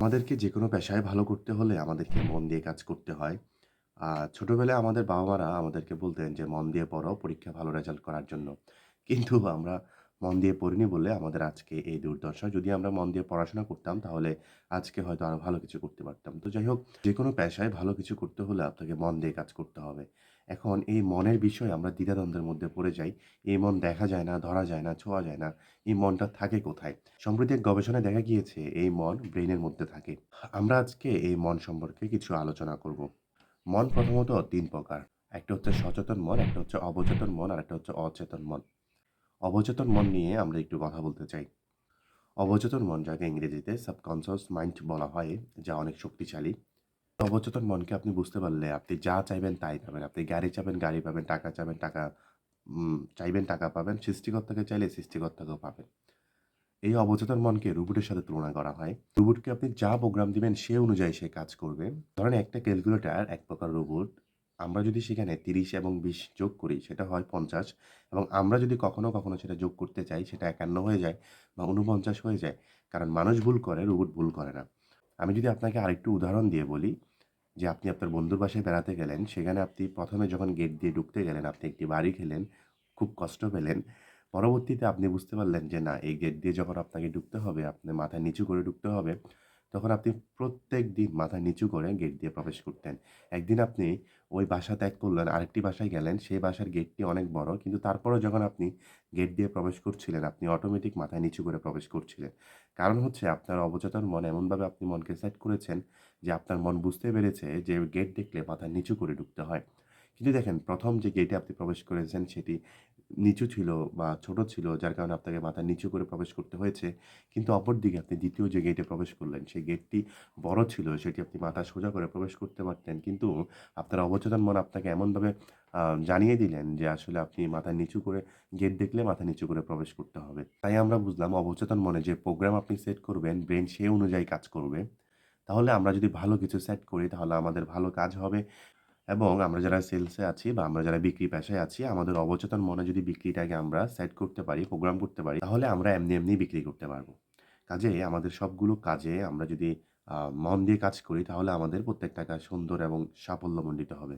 আমাদেরকে যেকোনো পেশায় ভালো করতে হলে আমাদেরকে মন দিয়ে কাজ করতে হয়। ছোটবেলায় আমাদের বাবা-মারা আমাদেরকে বলতেন যে, "মন দিয়ে পড়ো, পরীক্ষায় ভালো রেজাল্ট করার জন্য।" কিন্তু আমরা মন দিয়ে পড়িনি বলে আমাদের আজকে এই দুর্দশা। যদি আমরা মন দিয়ে পড়াশোনা করতাম তাহলে আজকে হয়তো আরো ভালো কিছু করতে পারতাম। তো যাই হোক, যেকোনো পেশায় ভালো কিছু করতে হলে আপনাকে মন দিয়ে কাজ করতে হবে। এখন এই মনের বিষয়ে আমরা দ্বিধাদ্বন্দ্বের মধ্যে পড়ে যাই। এই মন দেখা যায় না, ধরা যায় না, ছোঁয়া যায় না। এই মনটা থাকে কোথায়? সম্প্রতি এক গবেষণায় দেখা গিয়েছে এই মন ব্রেইনের মধ্যে থাকে। আমরা আজকে এই মন সম্পর্কে কিছু আলোচনা করব। মন প্রথমত ৩ প্রকার। একটা হচ্ছে সচেতন মন, একটা হচ্ছে অবচেতন মন, আরেকটা হচ্ছে অচেতন মন। অবচেতন মন নিয়ে আমরা একটু কথা বলতে চাই। অবচেতন মন যাকে ইংরেজিতে সাবকন্সিয়াস মাইন্ড বলা হয়, যা অনেক শক্তিশালী। অবচেতন মনকে আপনি বুঝতে পারলে আপনি যা চাইবেন তাই পাবেন। আপনি গাড়ি চাবেন, গাড়ি পাবেন, টাকা চাবেন, টাকা চাইবেন টাকা পাবেন। সৃষ্টিকর্তাকে চাইলে সৃষ্টিকর্তাকেও পাবেন। এই অবচেতন মনকে রোবটের সাথে তুলনা করা হয়। রোবটকে আপনি যা প্রোগ্রাম দিবেন সে অনুযায়ী সে কাজ করবে। ধরেন একটা ক্যালকুলেটর এক প্রকার রোবট। আমরা যদি সেখানে ৩০ এবং ২০ যোগ করি সেটা হয় ৫০ এবং আমরা যদি কখনো সেটা যোগ করতে চাই সেটা ৫১ হয়ে যায় বা ৪৯ হয়ে যায়। কারণ মানুষ ভুল করে, রোবট ভুল করে না। আমি যদি আপনাকে আরেকটু উদাহরণ দিয়ে বলি যে আপনি আপনার বন্ধুর বাসায় বেড়াতে গেলেন, সেখানে আপনি ১ম এ যখন গেট দিয়ে ঢুকতে গেলেন, আপনি একটি বাড়ি খেলেন, খুব কষ্ট পেলেন। পরবর্তীতে আপনি বুঝতে পারলেন যে না, এই গেট দিয়ে যখন আপনাকে ঢুকতে হবে, আপনি মাথা নিচু করে ঢুকতে হবে। তখন আপনি প্রত্যেকদিন মাথা নিচু করে গেট দিয়ে প্রবেশ করতেন। একদিন আপনি ওই বাসা ত্যাগ করলেন, আরেকটি বাসায় গেলেন, সেই বাসার গেটটি অনেক বড়। কিন্তু তারপরেও যখন আপনি গেট দিয়ে প্রবেশ করছিলেন, আপনি অটোমেটিক মাথা নিচু করে প্রবেশ করছিলেন। কারণ হচ্ছে আপনার অবচেতন মন এমনভাবে আপনি মনকে সেট করেছেন যে আপনার মন বুঝতে পেরেছে যে গেট দেখলে মাথা নিচু করে ঢুকতে হয়। কিন্তু দেখেন ১ম যে গেটে আপনি প্রবেশ করেছেন সেটি নিচু ছিল বা ছোট ছিল যার কারণে আপনাকে মাথা নিচু করে প্রবেশ করতে হয়েছে। কিন্তু অপরদিকে আপনি ২য় যে গেটে প্রবেশ করলেন সেই গেটটি বড় ছিল সেটি আপনি মাথা সোজা করে প্রবেশ করতে পারতেন। কিন্তু আপনার অবচেতন মন আপনাকে এমনভাবে আ জানিয়ে দিলেন যে আসলে আপনি মাথা নিচু করে গেট দেখলে মাথা নিচু করে প্রবেশ করতে হবে। তাই আমরা বুঝলাম অবচেতন মনে যে প্রোগ্রাম আপনি সেট করবেন ব্রেইন সে অনুযায়ী কাজ করবে। তাহলে আমরা যদি ভালো কিছু সেট করি তাহলে আমাদের ভালো কাজ হবে এবং আমরা যারা সেলসে আছি বা আমরা যারা বিক্রি পেশায় আছি আমাদের অবচেতন মনে যদি বিক্রিটাকে আমরা সেট করতে পারি, প্রোগ্রাম করতে পারি তাহলে আমরা এমনি বিক্রি করতে পারবো। কাজেই আমাদের সবগুলো কাজে আমরা যদি মন দিয়ে কাজ করি তাহলে আমাদের প্রত্যেকটা কাজ সুন্দর এবং সাফল্যমণ্ডিত হবে।